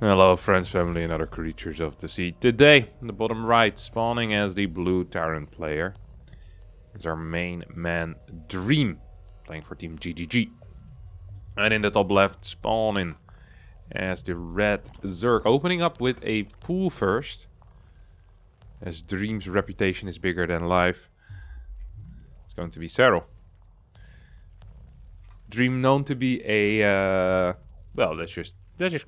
Hello friends, family and other creatures of the sea. Today, in the bottom right, spawning as the blue Terran player, is our main man Dream, playing for Team GGG. And in the top left, spawning as the red Zerg, opening up with a pool first, as Dream's reputation is bigger than life. It's going to be Serral. Dream known to be a, well, let's just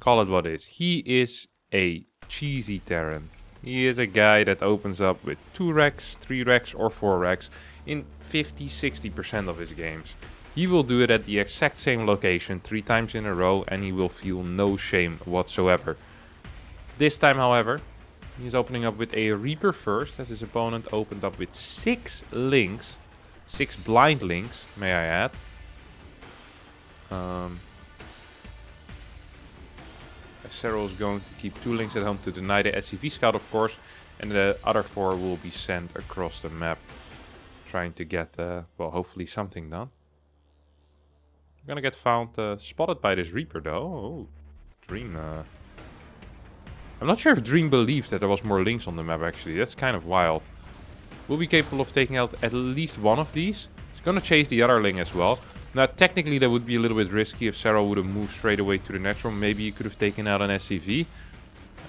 call it what it is. He is a cheesy Terran. He is a guy that opens up with 2 racks, 3 racks or 4 racks in 50-60% of his games. He will do it at the exact same location 3 times in a row and he will feel no shame whatsoever. This time, however, he's opening up with a Reaper first, as his opponent opened up with 6 links. 6 blind links, may I add. Serral is going to keep 2 links at home to deny the SCV scout, of course, and the other 4 will be sent across the map, trying to get, well, hopefully something done. I'm gonna get found, spotted by this Reaper, though. Oh, Dream. I'm not sure if Dream believes that there was more links on the map, actually. That's kind of wild. Will be capable of taking out at least one of these. He's gonna chase the other link as well. Now, technically, that would be a little bit risky if Serral would have moved straight away to the natural. Maybe he could have taken out an SCV.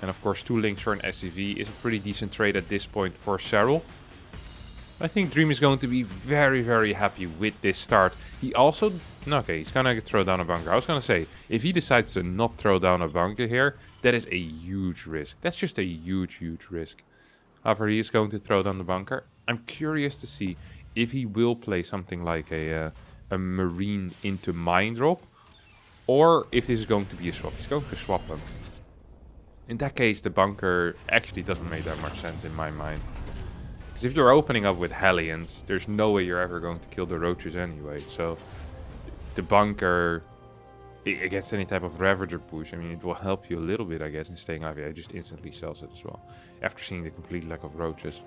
And of course, 2 links for an SCV is a pretty decent trade at this point for Serral. I think Dream is going to be very, very happy with this start. He also... Okay, he's gonna throw down a bunker. I was gonna say, if he decides to not throw down a bunker here, that is a huge risk. That's just a huge, huge risk. However, he is going to throw down the bunker. I'm curious to see if he will play something like a marine into mine drop, or if this is going to be a swap. He's going to swap them. In that case, the bunker actually doesn't make that much sense in my mind. Because if you're opening up with Hellions, there's no way you're ever going to kill the roaches anyway. So the bunker against any type of Ravager push, I mean, it will help you a little bit, I guess, in staying alive. Yeah, it just instantly sells it as well, after seeing the complete lack of roaches.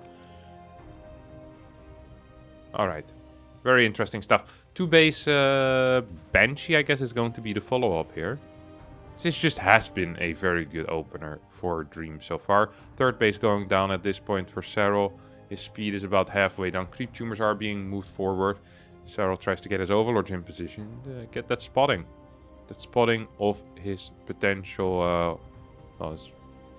Alright. Very interesting stuff. 2 base Banshee, I guess, is going to be the follow-up here. This just has been a very good opener for Dream so far. 3rd base going down at this point for Serral. His speed is about halfway down. Creep tumors are being moved forward. Serral tries to get his Overlords in position. Get that spotting. That spotting of his potential,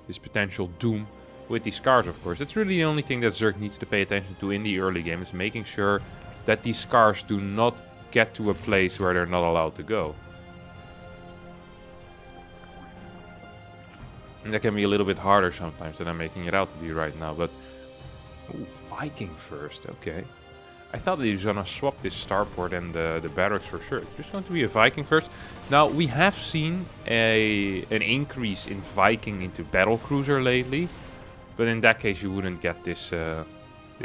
his potential doom with these scars, of course. That's really the only thing that Zerg needs to pay attention to in the early game, is making sure that these scars do not get to a place where they're not allowed to go. And that can be a little bit harder sometimes than I'm making it out to be right now, but... Ooh, Viking first, okay. I thought that he was gonna swap this starport and the barracks for sure. It's just going to be a Viking first. Now, we have seen an increase in Viking into battlecruiser lately, but in that case you wouldn't get this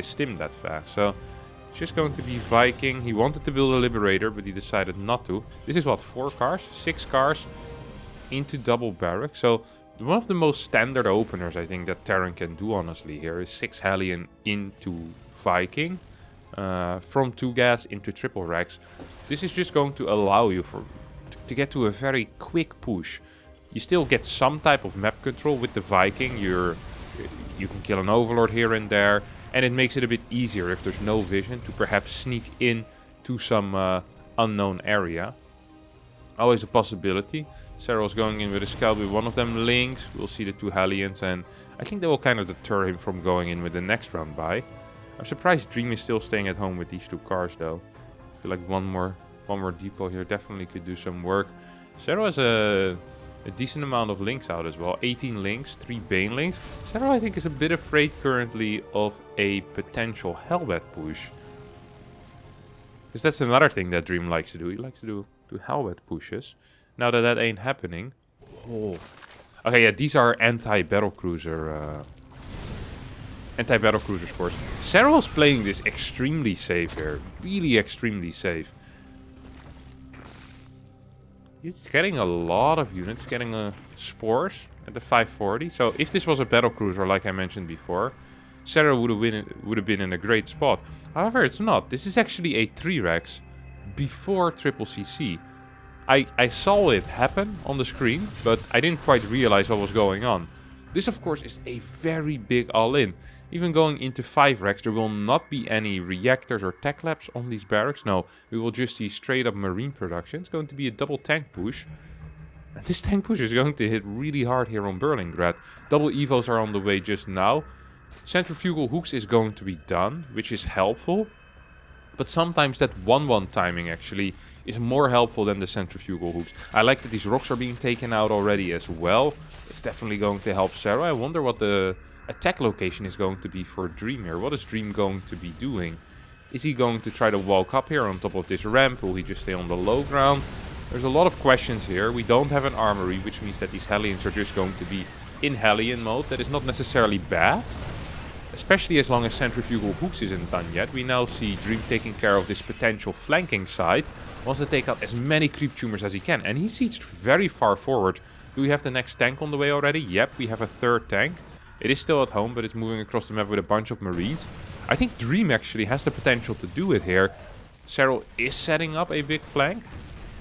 stim that fast. So it's just going to be Viking. He wanted to build a Liberator, but he decided not to. This is what, 4 cars? 6 cars into double barrack. So one of the most standard openers I think that Terran can do, honestly, here is 6 Hellion into Viking. From 2 gas into triple racks. This is just going to allow you to get to a very quick push. You still get some type of map control with the Viking. You can kill an Overlord here and there, and it makes it a bit easier if there's no vision to perhaps sneak in to some unknown area. Always a possibility. Serral's going in with a scout with one of them links. We'll see the 2 Hellions, and I think that will kind of deter him from going in with the next round by. I'm surprised Dream is still staying at home with these 2 cars, though. I feel like one more depot here definitely could do some work. Serral has a decent amount of links out as well. 18 links, 3 Bane links. Serral, I think, is a bit afraid currently of a potential Hellbat push. Because that's another thing that Dream likes to do. He likes to do Hellbat pushes. Now that ain't happening. Oh. Okay, yeah, these are anti-battlecruiser scores. Serral's playing this extremely safe here. Really extremely safe. He's getting a lot of units, getting spores at the 540. So if this was a battlecruiser, like I mentioned before, Serral would have been in a great spot. However, it's not. This is actually a 3 racks before triple CC. I saw it happen on the screen, but I didn't quite realize what was going on. This, of course, is a very big all-in. Even going into 5 racks, there will not be any reactors or tech labs on these barracks. No, we will just see straight up marine production. It's going to be a double tank push. And this tank push is going to hit really hard here on Berlingrad. Double evos are on the way just now. Centrifugal hooks is going to be done, which is helpful. But sometimes that 1-1 timing actually is more helpful than the centrifugal hooks. I like that these rocks are being taken out already as well. It's definitely going to help Serral. I wonder what the attack location is going to be for Dream here. What is Dream going to be doing? Is he going to try to walk up here on top of this ramp? Will he just stay on the low ground? There's a lot of questions here. We don't have an armory, which means that these Hellions are just going to be in Hellion mode. That is not necessarily bad, especially as long as centrifugal hooks isn't done yet. We now see Dream taking care of this potential flanking side. Wants to take out as many creep tumors as he can. And he sieged very far forward. Do we have the next tank on the way already? Yep, we have a 3rd tank. It is still at home, but it's moving across the map with a bunch of marines. I think Dream actually has the potential to do it here. Serral is setting up a big flank.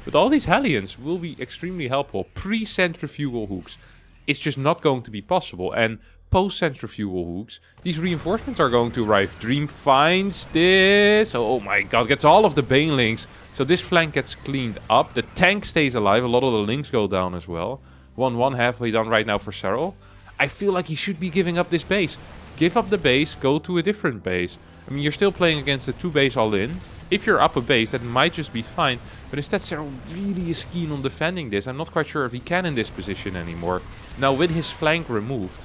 But all these Hellions will be extremely helpful. Pre-centrifugal hooks, it's just not going to be possible. And post-centrifugal hooks, these reinforcements are going to arrive. Dream finds this. Oh my god, gets all of the banelings. So this flank gets cleaned up. The tank stays alive. A lot of the links go down as well. 1-1 halfway done right now for Serral. I feel like he should be giving up this base. Give up the base, go to a different base. I mean, you're still playing against a 2 base all-in. If you're up a base, that might just be fine. But instead, Serral really is keen on defending this. I'm not quite sure if he can in this position anymore. Now, with his flank removed,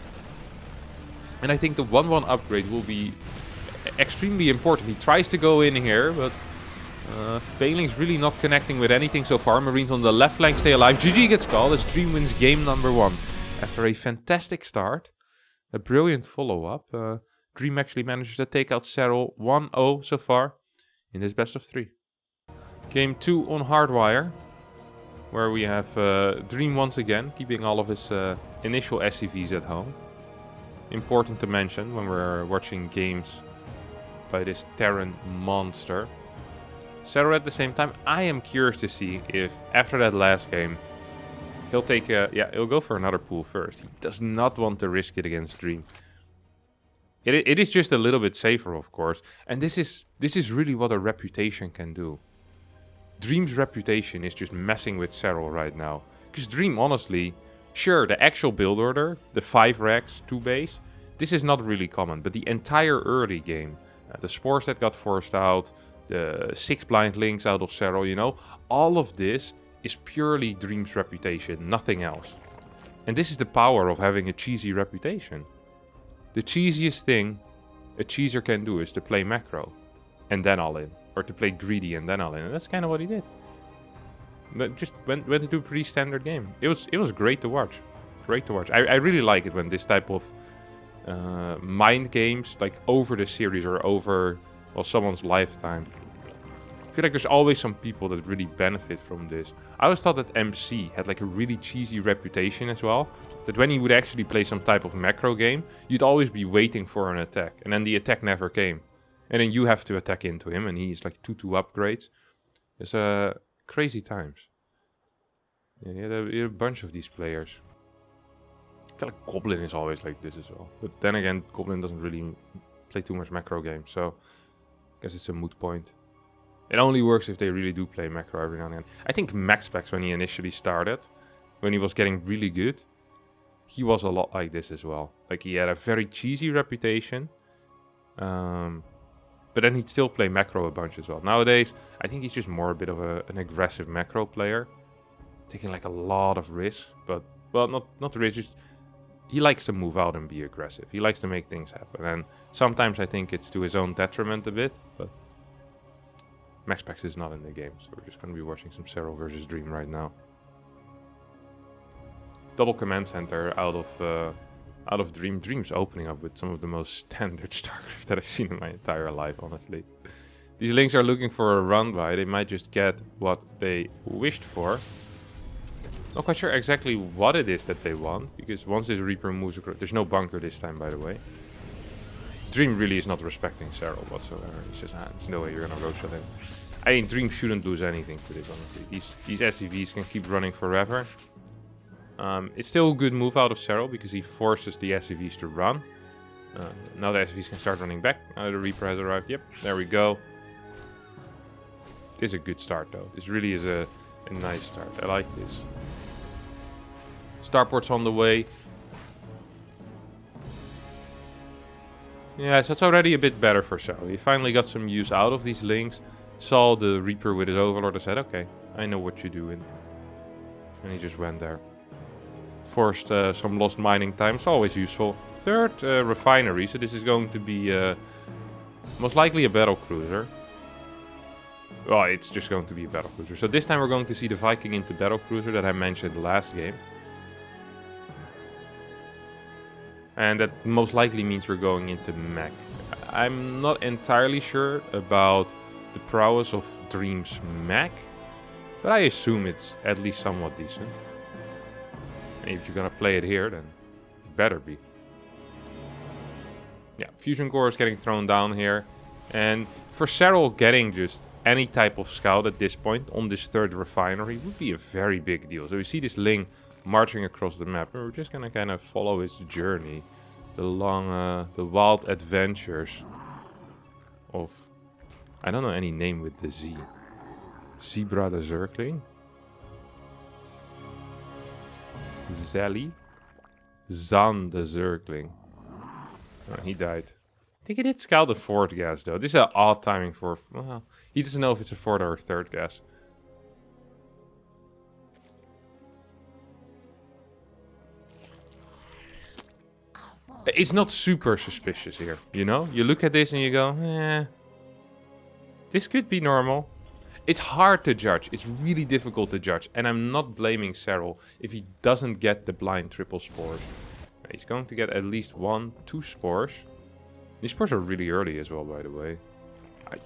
and I think the 1-1 upgrade will be extremely important. He tries to go in here, but Bailing's really not connecting with anything so far. Marines on the left flank stay alive. GG gets called as Dream wins game number 1. After a fantastic start, a brilliant follow-up, Dream actually manages to take out Serral 1-0 so far in this best of 3. Game 2 on Hardwire, where we have Dream once again, keeping all of his initial SCVs at home. Important to mention when we're watching games by this Terran monster. Serral at the same time, I am curious to see if after that last game, he'll take he'll go for another pool first. He does not want to risk it against Dream. It is just a little bit safer, of course. And this is really what a reputation can do. Dream's reputation is just messing with Serral right now. Because Dream, honestly, sure, the actual build order, the 5 racks, 2 base, this is not really common. But the entire early game, the spores that got forced out, the 6 blind links out of Serral, you know, all of this is purely Dream's reputation, nothing else. And this is the power of having a cheesy reputation. The cheesiest thing a cheeser can do is to play macro and then all in. Or to play greedy and then all in. And that's kind of what he did. But just went into a pretty standard game. It was great to watch. Great to watch. I really like it when this type of mind games, like over the series or over, well, someone's lifetime. I feel like there's always some people that really benefit from this. I always thought that MC had like a really cheesy reputation as well. That when he would actually play some type of macro game, you'd always be waiting for an attack. And then the attack never came. And then you have to attack into him, and he's like 2-2 upgrades. It's crazy times. Yeah, you had a bunch of these players. I feel like Goblin is always like this as well. But then again, Goblin doesn't really play too much macro games, so I guess it's a moot point. It only works if they really do play macro every now and then. I think MaxPax, when he initially started, when he was getting really good, he was a lot like this as well. Like, he had a very cheesy reputation. But then he'd still play macro a bunch as well. Nowadays, I think he's just more a bit of an aggressive macro player. Taking like a lot of risks. But, well, not the risk, just he likes to move out and be aggressive. He likes to make things happen. And sometimes I think it's to his own detriment a bit. But MaxPax is not in the game. So we're just going to be watching some Serral versus Dream right now. Double command center out of Dream. Dream's opening up with some of the most standard starters that I've seen in my entire life, honestly. These links are looking for a run by. They might just get what they wished for. Not quite sure exactly what it is that they want, because once this Reaper moves across... There's no bunker this time, by the way. Dream really is not respecting Serral whatsoever. He's just, there's no way you're gonna roach at him. I mean, Dream shouldn't lose anything to this, honestly. These SCVs can keep running forever. It's still a good move out of Serral because he forces the SCVs to run. Now the SCVs can start running back. Now the Reaper has arrived. Yep, there we go. This is a good start, though. This really is a nice start. I like this. Starport's on the way. Yeah, so it's already a bit better for Serral. He finally got some use out of these links. Saw the Reaper with his Overlord and said, okay, I know what you're doing. And he just went there. Forced some lost mining time. It's always useful. Third refinery, so this is going to be most likely a battle cruiser. Well, it's just going to be a battle cruiser. So this time we're going to see the Viking into battle cruiser that I mentioned last game. And that most likely means we're going into mech. I'm not entirely sure about the prowess of Dream's mech, but I assume it's at least somewhat decent. And if you're gonna play it here, then it better be. Yeah, fusion core is getting thrown down here. And for Serral, getting just any type of scout at this point on this third refinery would be a very big deal. So we see this Ling marching across the map, and we're just gonna kind of follow his journey. The wild adventures of... I don't know any name with the Z. Zebra the Zerkling? Zelly? Zan the Zerkling. Oh, he died. I think he did scout the fourth gas, though. This is an odd timing for... Well, he doesn't know if it's a fourth or a third gas. It's not super suspicious here, you know? You look at this and you go, eh... This could be normal. It's hard to judge. It's really difficult to judge. And I'm not blaming Serral if he doesn't get the blind triple spores. He's going to get at least 1, 2 spores. These spores are really early as well, by the way.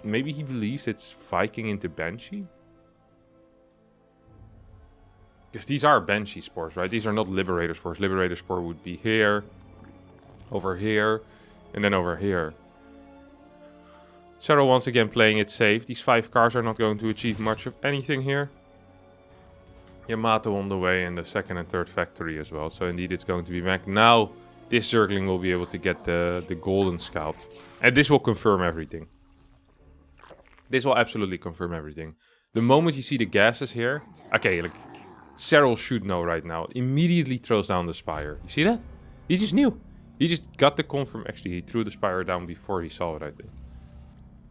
Maybe he believes it's Viking into Banshee? Because these are Banshee spores, right? These are not Liberator spores. Liberator spore would be here, over here, and then over here. Serral once again playing it safe. These 5 cars are not going to achieve much of anything here. Yamato on the way in the second and third factory as well. So indeed it's going to be back. Now this Zergling will be able to get the golden scout. And this will confirm everything. This will absolutely confirm everything. The moment you see the gases here... Okay, like, Serral should know right now. Immediately throws down the Spire. You see that? He just knew. He just got the confirm. Actually, he threw the Spire down before he saw it, I think.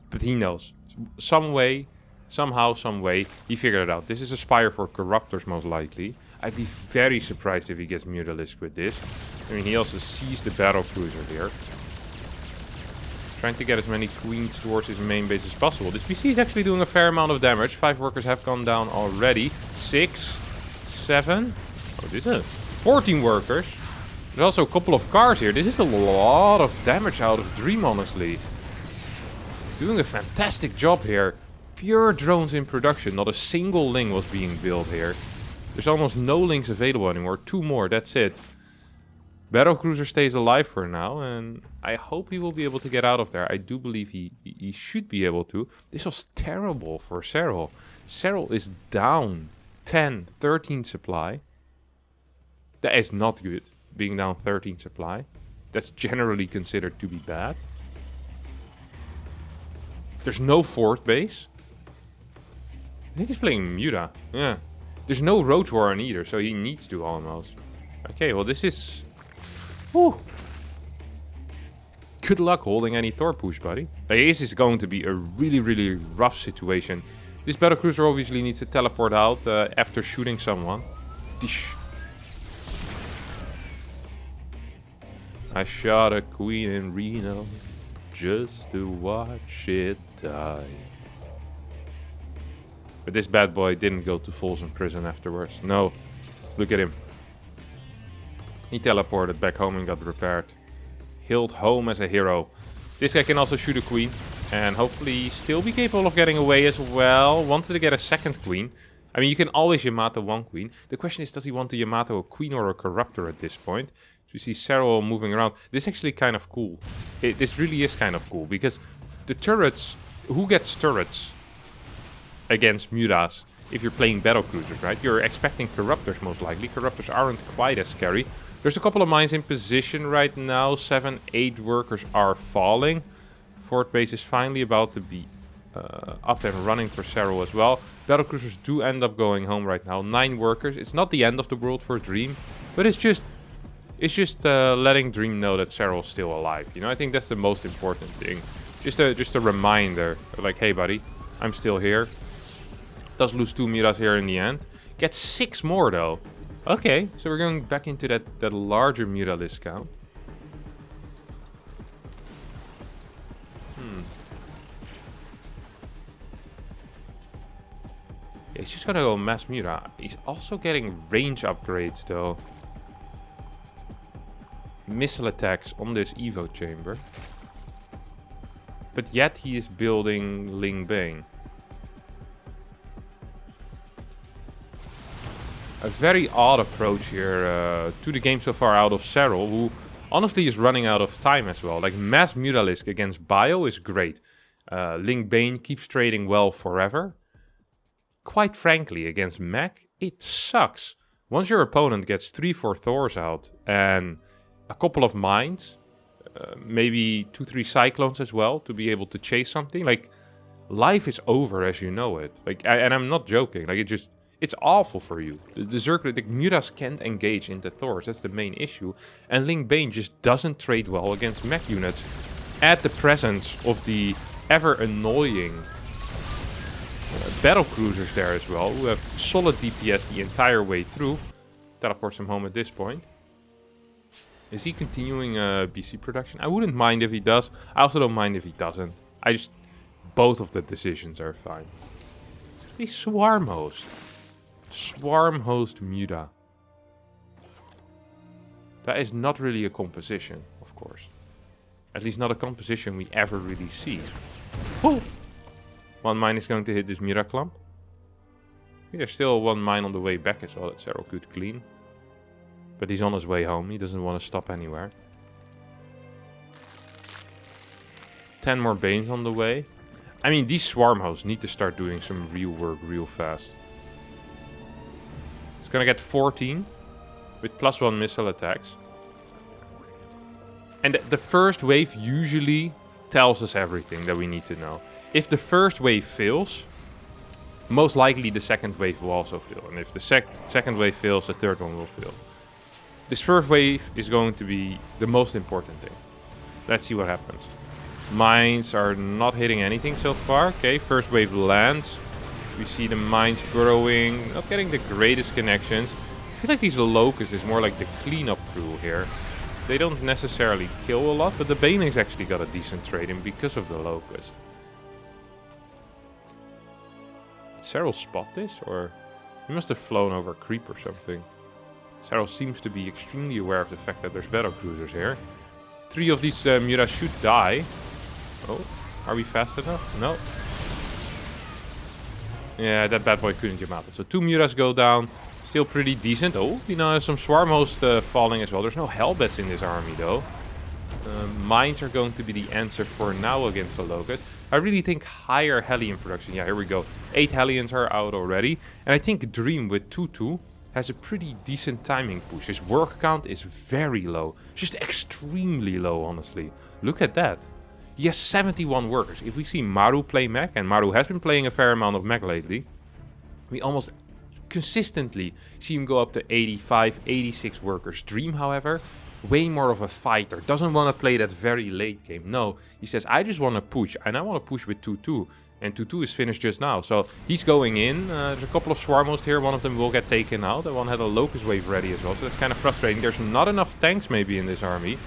But he knows. Some way, somehow, some way, he figured it out. This is a Spire for Corruptors, most likely. I'd be very surprised if he gets Mutalisk with this. I mean, he also sees the battle cruiser here. Trying to get as many queens towards his main base as possible. This PC is actually doing a fair amount of damage. 5 workers have gone down already. 6, 7. Oh, this is 14 workers. There's also a couple of cars here. This is a lot of damage out of Dream, honestly. Doing a fantastic job here. Pure drones in production. Not a single Ling was being built here. There's almost no Lings available anymore. 2 more, that's it. Battlecruiser stays alive for now, and I hope he will be able to get out of there. I do believe he should be able to. This was terrible for Serral. Serral is down 10, 13 supply. That is not good, being down 13 supply. That's generally considered to be bad. There's no fourth base. I think he's playing Muta. Yeah. There's no Roach Warren either, so he needs to almost. Okay, well this is... Whew. Good luck holding any Thor push, buddy. This is going to be a really, really rough situation. This battlecruiser obviously needs to teleport out after shooting someone. Dish. I shot a queen in Reno just to watch it die. But this bad boy didn't go to Folsom Prison afterwards. No. Look at him. He teleported back home and got repaired. Hailed home as a hero. This guy can also shoot a queen. And hopefully still be capable of getting away as well. Wanted to get a second queen. I mean, you can always Yamato one queen. The question is, does he want to Yamato a queen or a corruptor at this point? So you see Serral moving around. This is actually kind of cool. This really is kind of cool. Because the turrets... Who gets turrets? against Mutas if you're playing battle cruisers, right? You're expecting Corruptors most likely. Corruptors aren't quite as scary. There's a couple of mines in position right now. 7, 8 workers are falling. Fort base is finally about to be up and running for Serral as well. Battle cruisers do end up going home right now. 9 workers. It's not the end of the world for Dream, but it's just letting Dream know that Serral's still alive. You know, I think that's the most important thing. Just a reminder, like, hey buddy, I'm still here. Does lose 2 Mutas here in the end. Gets 6 more though. Okay, so we're going back into that larger Muta discount. Yeah, he's just gonna go mass Muta. He's also getting range upgrades though. Missile attacks on this Evo chamber. But yet he is building Ling Bane. A very odd approach here to the game so far out of Serral, who honestly is running out of time as well. Like, mass Mutalisk against Bio is great. Ling Bane keeps trading well forever. Quite frankly, against Mech, it sucks. Once your opponent gets 3-4 Thors out and a couple of mines, maybe 2-3 Cyclones as well to be able to chase something, like, life is over as you know it. Like, and I'm not joking. Like, it's awful for you. The Mutas can't engage into Thors. That's the main issue. And Ling Bane just doesn't trade well against mech units. Add the presence of the ever annoying battle cruisers there as well, who have solid DPS the entire way through. Teleports him home at this point. Is he continuing BC production? I wouldn't mind if he does. I also don't mind if he doesn't. Both of the decisions are fine. A Swarm Host. Swarm Host Muta. That is not really a composition, of course. At least not a composition we ever really see. Oh! 1 mine is going to hit this Muta clump. There's still 1 mine on the way back as well that Serral could clean. But he's on his way home. He doesn't want to stop anywhere. 10 more Banes on the way. I mean, these Swarm Hosts need to start doing some real work real fast. It's gonna get 14 with +1 missile attacks. And the first wave usually tells us everything that we need to know. If the first wave fails, most likely the second wave will also fail. And if the second wave fails, the third one will fail. This first wave is going to be the most important thing. Let's see what happens. Mines are not hitting anything so far. Okay, first wave lands. We see the mines burrowing, not getting the greatest connections. I feel like these Locusts is more like the cleanup crew here. They don't necessarily kill a lot, but the Banelings actually got a decent trade in because of the Locust. Did Serral spot this? Or he must have flown over a creep or something. Serral seems to be extremely aware of the fact that there's battle cruisers here. 3 of these Mutas should die. Oh, are we fast enough? No. Yeah, that bad boy couldn't jump out. So 2 Mutas go down. Still pretty decent. Oh, you know, some Swarm Host falling as well. There's no Hellbats in this army, though. Mines are going to be the answer for now against the Locust. I really think higher Hellion production. Yeah, here we go. 8 Hellions are out already. And I think Dream with 2-2 has a pretty decent timing push. His work count is very low. Just extremely low, honestly. Look at that. He has 71 workers. If we see Maru play mech, and Maru has been playing a fair amount of mech lately, we almost consistently see him go up to 85, 86 workers. Dream, however, way more of a fighter. Doesn't want to play that very late game. No, he says, I just want to push. And I want to push with 2-2. And 2-2 is finished just now. So he's going in. There's a couple of Swarm Hosts here. One of them will get taken out. And one had a Locust Wave ready as well. So that's kind of frustrating. There's not enough tanks maybe in this army.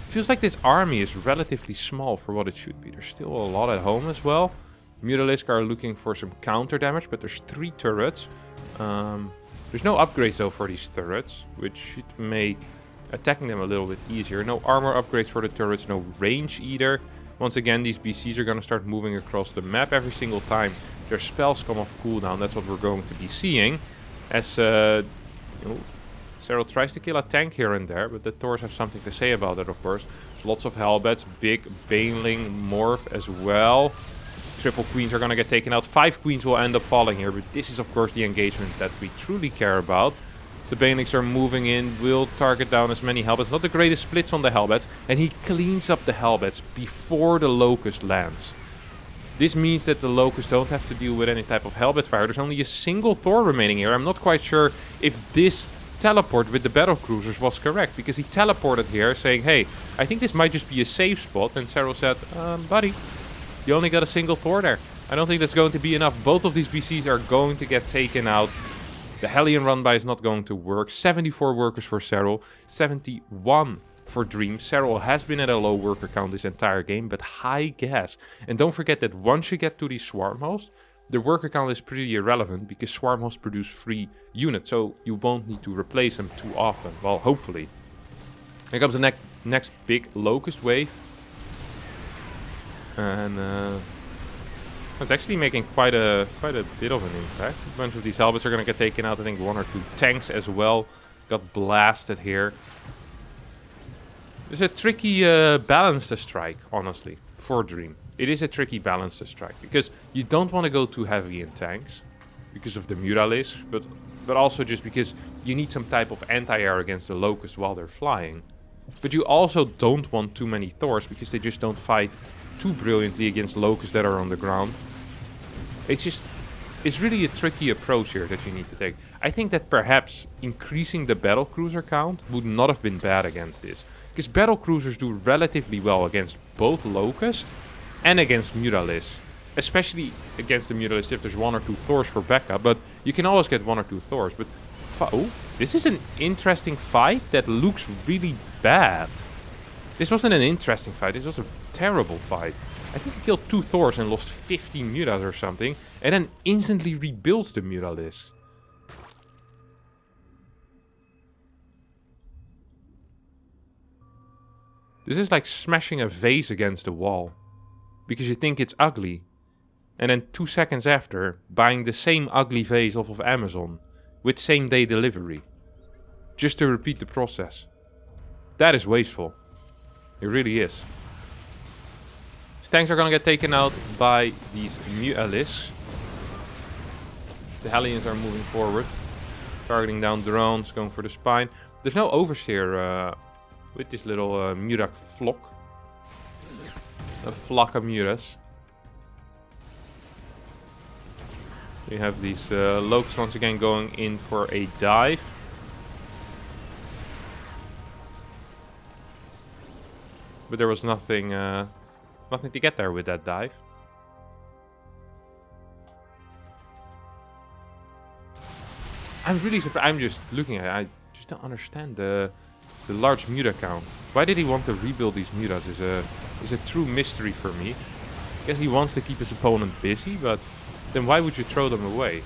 Feels like this army is relatively small for what it should be. There's still a lot at home as well. Mutalisk are looking for some counter damage. But there's 3 turrets. There's no upgrades though for these turrets, which should make attacking them a little bit easier. No armor upgrades for the turrets, no range either. Once again, these BCs are going to start moving across the map every single time their spells come off cooldown. That's what we're going to be seeing. As Serral tries to kill a tank here and there, but the Thors have something to say about it, of course. There's lots of Hellbats, big Baneling morph as well. Triple queens are gonna get taken out. 5 queens will end up falling here, but this is of course the engagement that we truly care about. The Banelings are moving in, will target down as many Hellbats. Not the greatest splits on the Hellbats, and he cleans up the Hellbats before the Locust lands. This means that the Locusts don't have to deal with any type of Hellbat fire. There's only a single Thor remaining here. I'm not quite sure if this teleport with the battle cruisers was correct, because he teleported here saying, hey, I think this might just be a safe spot. And Serral said, buddy, you only got a single Thor there. I don't think that's going to be enough. Both of these BCs are going to get taken out. The Hellion run-by is not going to work. 74 workers for Serral, 71 for Dream. Serral has been at a low worker count this entire game, but high gas. And don't forget that once you get to these Swarm Hosts, the worker count is pretty irrelevant because Swarm Hosts produce free units, so you won't need to replace them too often. Well, hopefully. Here comes the next big Locust wave. And it's actually making quite a bit of an impact. A bunch of these Hellbats are going to get taken out. I think 1 or 2 tanks as well got blasted here. It's a tricky balance to strike, honestly, for Dream. It is a tricky balance to strike, because you don't want to go too heavy in tanks because of the Mutalis, but also just because you need some type of anti-air against the Locust while they're flying. But you also don't want too many Thors, because they just don't fight too brilliantly against Locusts that are on the ground. It's really a tricky approach here that you need to take. I think that perhaps increasing the battle cruiser count would not have been bad against this, because battle cruisers do relatively well against both Locust and against Mutalis. Especially against the Mutalis if there's 1 or 2 Thors for backup, but you can always get 1 or 2 Thors. But oh, this is an interesting fight that looks really bad. This wasn't an interesting fight, this was a terrible fight. I think he killed 2 Thors and lost 15 Mutas or something, and then instantly rebuilds the Mutalis. This is like smashing a vase against the wall, because you think it's ugly, and then 2 seconds after, buying the same ugly vase off of Amazon, with same day delivery, just to repeat the process. That is wasteful. It really is. Tanks are gonna get taken out by these Mutalis. The Hellions are moving forward, targeting down drones, going for the spine. There's no Overseer with this little Mutak flock. A flock of Mutas. We have these Locusts once again going in for a dive. But there was nothing to get there with that dive. I'm really surprised. I'm just looking at it. I just don't understand the large Muta count. Why did he want to rebuild these Mutas is a true mystery for me. I guess he wants to keep his opponent busy, but then why would you throw them away?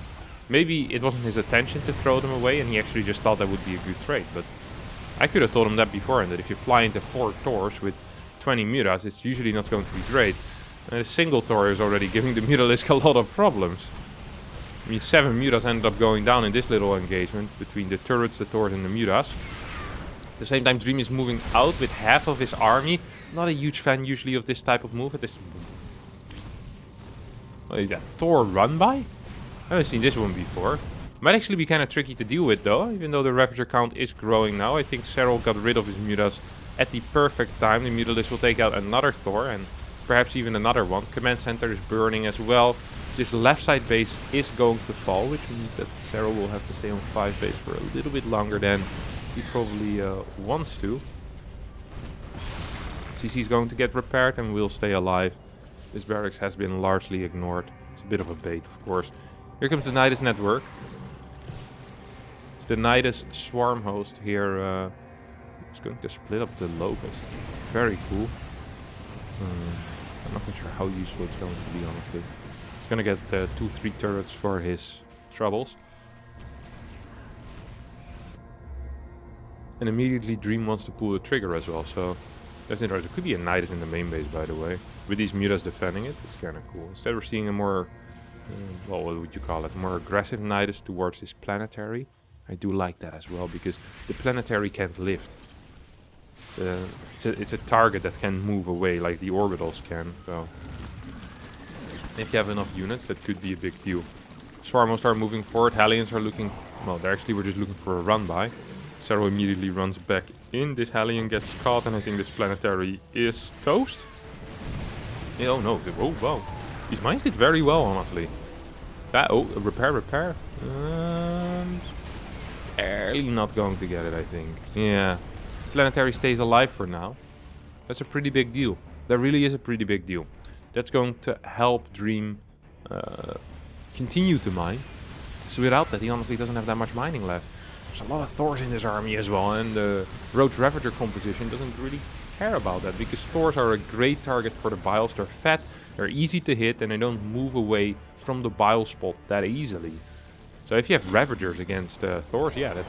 Maybe it wasn't his intention to throw them away and he actually just thought that would be a good trade. But I could have told him that beforehand, that if you fly into 4 Thors with 20 Mutas, it's usually not going to be great. And a single Thor is already giving the Mutalisk a lot of problems. I mean, 7 Mutas ended up going down in this little engagement between the turrets, the Thors and the Mutas. At the same time, Dream is moving out with half of his army. Not a huge fan usually of this type of move. At this... What is that? Thor run-by? I haven't seen this one before. Might actually be kind of tricky to deal with though, even though the Ravager count is growing now. I think Serral got rid of his Mutas at the perfect time. The Mutalis will take out another Thor and perhaps even another one. Command center is burning as well. This left side base is going to fall, which means that Serral will have to stay on 5 base for a little bit longer than he probably wants to. CC is going to get repaired and will stay alive. This barracks has been largely ignored. It's a bit of a bait, of course. Here comes the Nidus network. The Nidus swarm host here is going to split up the Locust. Very cool. I'm not quite sure how useful it's going to be, honestly. He's going to get 2-3 turrets for his troubles. And immediately Dream wants to pull the trigger as well, so that's interesting. There could be a Nidus in the main base, by the way. With these Mutas defending it, it's kind of cool. Instead we're seeing a more, well, what would you call it? More aggressive Nidus towards this planetary. I do like that as well, because the planetary can't lift. It's a target that can move away like the orbitals can, so If you have enough units, that could be a big deal. Swarmos are moving forward. Hellions are looking... Well, they actually were just looking for a run-by. Serral immediately runs back in. This Hellion gets caught, and I think this planetary is toast. Oh no, oh wow. These mines did very well, honestly. Repair. Barely not going to get it, I think. Yeah. Planetary stays alive for now. That's a pretty big deal. That really is a pretty big deal. That's going to help Dream continue to mine. So without that, he honestly doesn't have that much mining left. There's a lot of Thors in this army as well, and the Roach Ravager composition doesn't really care about that, because Thors are a great target for the biles. They're fat, they're easy to hit, and they don't move away from the bile spot that easily. So if you have Ravagers against Thors, yeah, that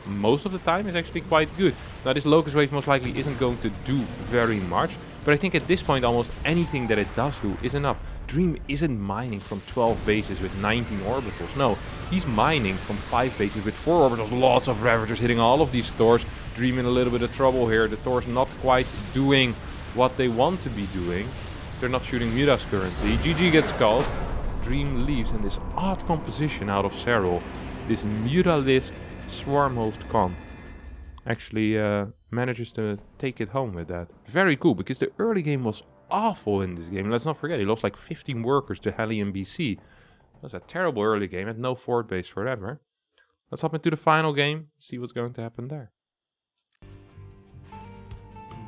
most of the time is actually quite good. Now this Locust Wave most likely isn't going to do very much, but I think at this point almost anything that it does do is enough. Dream isn't mining from 12 bases with 19 orbitals. No, he's mining from 5 bases with 4 orbitals. Lots of Ravagers hitting all of these Thors. Dream in a little bit of trouble here. The Thors not quite doing what they want to be doing. They're not shooting Mutas currently. GG gets called. Dream leaves, and this odd composition out of Serral, this Mutalisk Swarm Host comp, actually manages to take it home with that. Very cool, because the early game was awful in this game. Let's not forget, he lost like 15 workers to Hellion BC. That was a terrible early game, had no fort base forever. Let's hop into the final game, see what's going to happen there.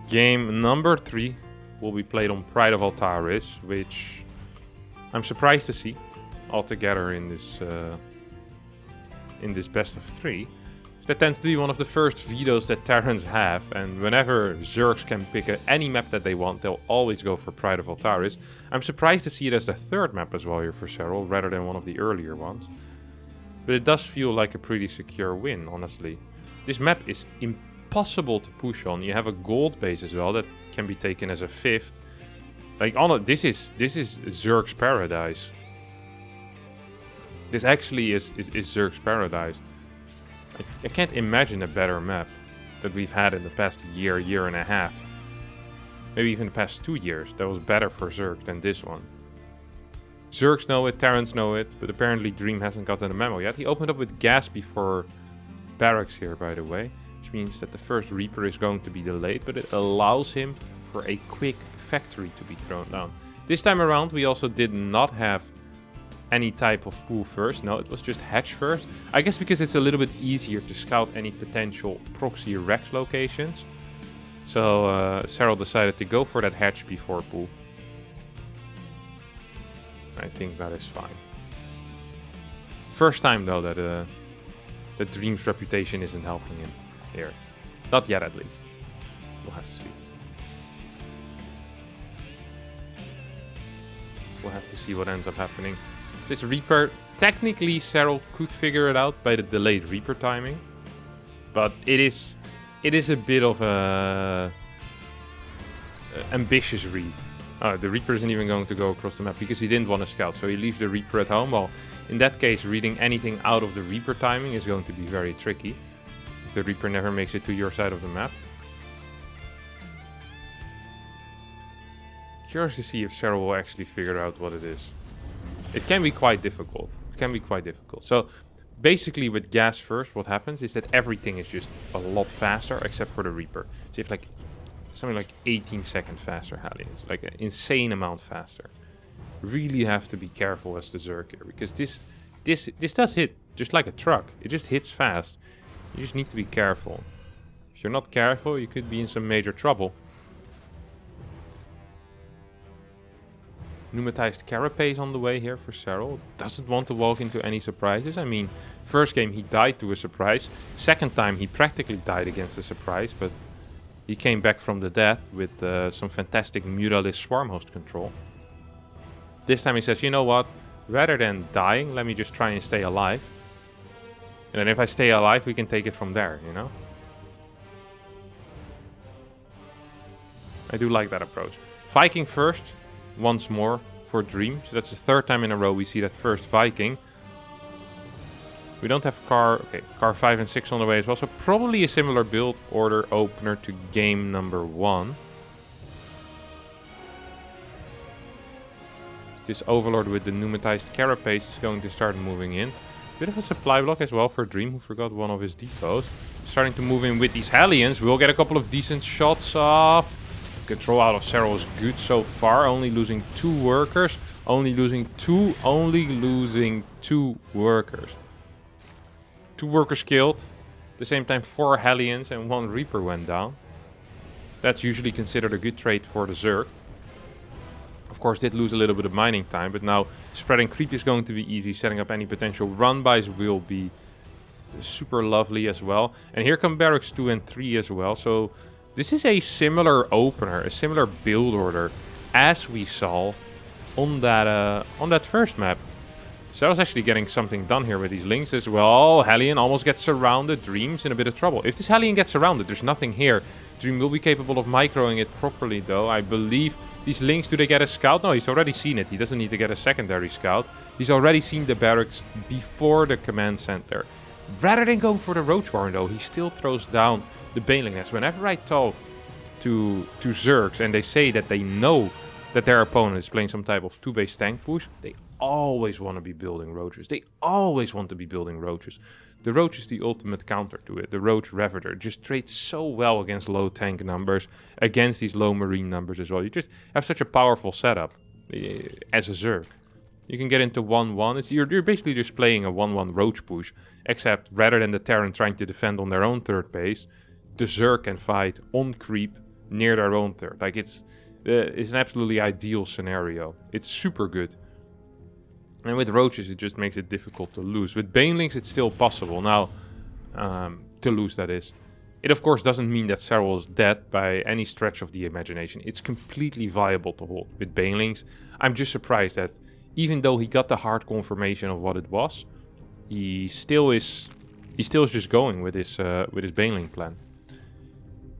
Game number 3 will be played on Pride of Altaris, which I'm surprised to see altogether in this best of 3. That tends to be one of the first vetoes that Terrans have, and whenever Zergs can pick any map that they want, they'll always go for Pride of Altaris. I'm surprised to see it as the third map as well here for Serral, rather than one of the earlier ones. But it does feel like a pretty secure win, honestly. This map is impossible to push on. You have a gold base as well that can be taken as a 5th. Like, this is Zerg's paradise. This actually is Zerg's paradise. I can't imagine a better map that we've had in the past year and a half. Maybe even the past 2 years that was better for Zerg than this one. Zergs know it, Terrans know it, but apparently Dream hasn't gotten the memo yet. He opened up with gas before barracks here, by the way, which means that the first Reaper is going to be delayed, but it allows him for a quick factory to be thrown down. This time around, we also did not have any type of pool first. No, it was just hatch first. I guess because it's a little bit easier to scout any potential proxy Rex locations. So Serral decided to go for that hatch before pool. I think that is fine. First time though that Dream's reputation isn't helping him here. Not yet, at least. We'll have to see. We'll have to see what ends up happening. This Reaper, technically Serral could figure it out by the delayed Reaper timing, but it is a bit of a ambitious read. The Reaper isn't even going to go across the map because he didn't want to scout, so he leaves the Reaper at home. Well, in that case, reading anything out of the Reaper timing is going to be very tricky if the Reaper never makes it to your side of the map. Curious to see if Serral will actually figure out what it is. It can be quite difficult. So basically with gas first, what happens is that everything is just a lot faster except for the Reaper. So you have like something like 18 seconds faster Hellions, like an insane amount faster. Really have to be careful as the Zerg here, because this does hit just like a truck. It just hits fast. You just need to be careful. If you're not careful, you could be in some major trouble. Pneumatized Carapace on the way here for Serral. Doesn't want to walk into any surprises. I mean, first game he died to a surprise. Second time he practically died against a surprise, but he came back from the dead with some fantastic Mutalisk Swarm Host control. This time he says, you know what? Rather than dying, let me just try and stay alive. And then if I stay alive, we can take it from there, you know? I do like that approach. Viking first. Once more for Dream. So that's the third time in a row we see that first Viking. We don't have car 5 and 6 on the way as well. So probably a similar build order opener to game number 1. This Overlord with the pneumatized carapace is going to start moving in. Bit of a supply block as well for Dream, who forgot one of his depots. Starting to move in with these Hellions. We'll get a couple of decent shots off. Control out of Serral is good so far. Only losing 2 workers. Only losing two workers. 2 workers killed. At the same time, 4 Hellions and 1 Reaper went down. That's usually considered a good trade for the Zerg. Of course, did lose a little bit of mining time, but now spreading creep is going to be easy. Setting up any potential run-bys will be super lovely as well. And here come barracks 2 and 3 as well. So this is a similar opener, a similar build order as we saw on that first map. So I was actually getting something done here with these links as well. Hellion almost gets surrounded. Dream's in a bit of trouble. If this Hellion gets surrounded, there's nothing here. Dream will be capable of microing it properly though. I believe these links, do they get a scout? No, he's already seen it. He doesn't need to get a secondary scout. He's already seen the barracks before the command center. Rather than going for the Roach Warren though, he still throws down the Baneling Nest. Whenever I talk to Zergs and they say that they know that their opponent is playing some type of 2-base tank push, they always want to be building Roaches. They always want to be building Roaches. The Roach is the ultimate counter to it. The Roach Reveter just trades so well against low tank numbers, against these low marine numbers as well. You just have such a powerful setup as a Zerg. You can get into 1-1. You're basically just playing a 1-1 Roach push, except rather than the Terran trying to defend on their own third base, the Zerg can fight on creep near their own third. Like it's an absolutely ideal scenario. It's super good. And with Roaches, it just makes it difficult to lose. With Banelings, it's still possible now to lose, that is. It, of course, doesn't mean that Serral is dead by any stretch of the imagination. It's completely viable to hold. With Banelings, I'm just surprised that even though he got the hard confirmation of what it was, he still is just going with his Baneling plan.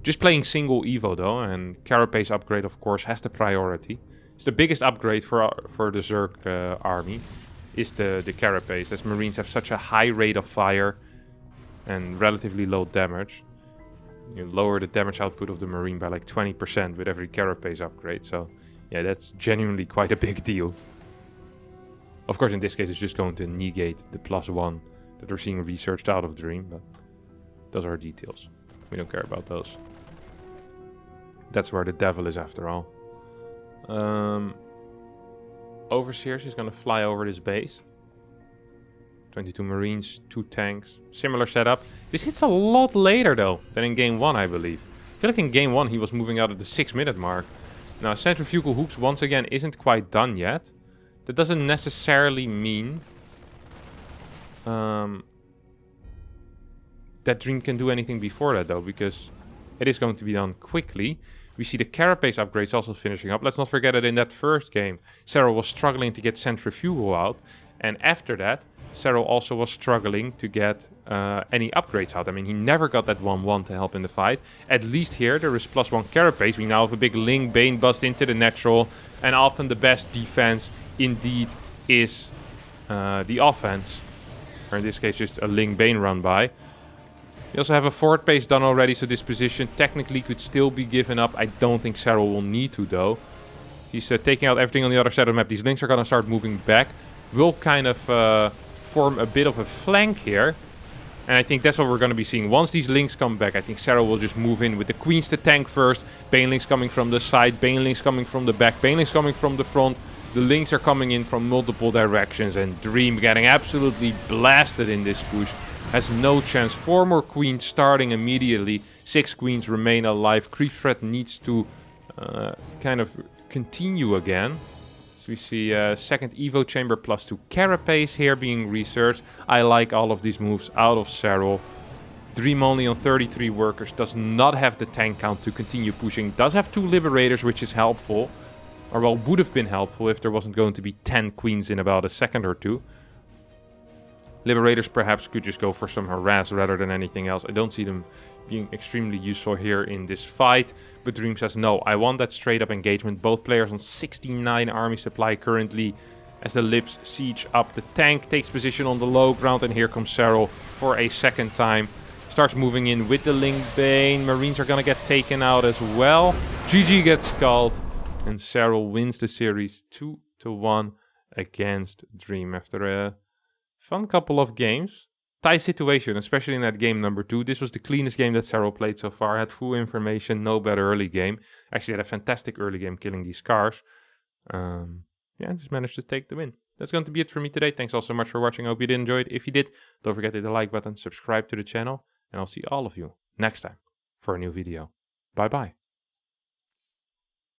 Just playing single Evo, though, and Carapace upgrade, of course, has the priority. It's the biggest upgrade for the Zerg army, is the Carapace, as Marines have such a high rate of fire and relatively low damage. You lower the damage output of the Marine by like 20% with every Carapace upgrade, so yeah, that's genuinely quite a big deal. Of course, in this case, it's just going to negate the +1 that we're seeing researched out of Dream, but those are details. We don't care about those. That's where the devil is, after all. Overseers is going to fly over this base. 22 Marines, 2 tanks. Similar setup. This hits a lot later, though, than in Game 1, I believe. I feel like in Game 1, he was moving out at the 6-minute mark. Now, Centrifugal Hooks, once again, isn't quite done yet. That doesn't necessarily mean that Dream can do anything before that, though, because it is going to be done quickly. We see the Carapace upgrades also finishing up. Let's not forget that in that first game, Serral was struggling to get Centrifugal out. And after that, Serral also was struggling to get any upgrades out. I mean, he never got that 1-1 to help in the fight. At least here, there is +1 Carapace. We now have a big Ling Bane bust into the natural. And often the best defense, indeed, is the offense. Or in this case, just a Ling Bane run by. We also have a forward base done already, so this position technically could still be given up. I don't think Serral will need to, though. He's taking out everything on the other side of the map. These links are going to start moving back. We'll kind of form a bit of a flank here. And I think that's what we're going to be seeing. Once these links come back, I think Serral will just move in with the Queens to tank first. Banelings coming from the side, Banelings coming from the back, Banelings coming from the front. The links are coming in from multiple directions, and Dream getting absolutely blasted in this push. Has no chance. 4 more queens starting immediately. 6 queens remain alive. Creep threat needs to kind of continue again. So we see second Evo chamber +2 Carapace here being researched. I like all of these moves out of Serral. Dream only on 33 workers. Does not have the tank count to continue pushing. Does have 2 Liberators, which is helpful. Or well, would have been helpful if there wasn't going to be 10 queens in about a second or two. Liberators perhaps could just go for some harass rather than anything else. I don't see them being extremely useful here in this fight. But Dream says, no, I want that straight up engagement. Both players on 69 army supply currently as the Lips siege up. The tank takes position on the low ground, and here comes Serral for a second time. Starts moving in with the Ling Bane. Marines are going to get taken out as well. GG gets called, and Serral wins the series 2-1. 2-1 against Dream after a fun couple of games. Tie situation, especially in that game number 2. This was the cleanest game that Serral played so far. Had full information, no bad early game. Actually had a fantastic early game killing these cars. Yeah, just managed to take the win. That's going to be it for me today. Thanks all so much for watching. I hope you did enjoy it. If you did, don't forget to hit the like button, subscribe to the channel, and I'll see all of you next time for a new video. Bye bye.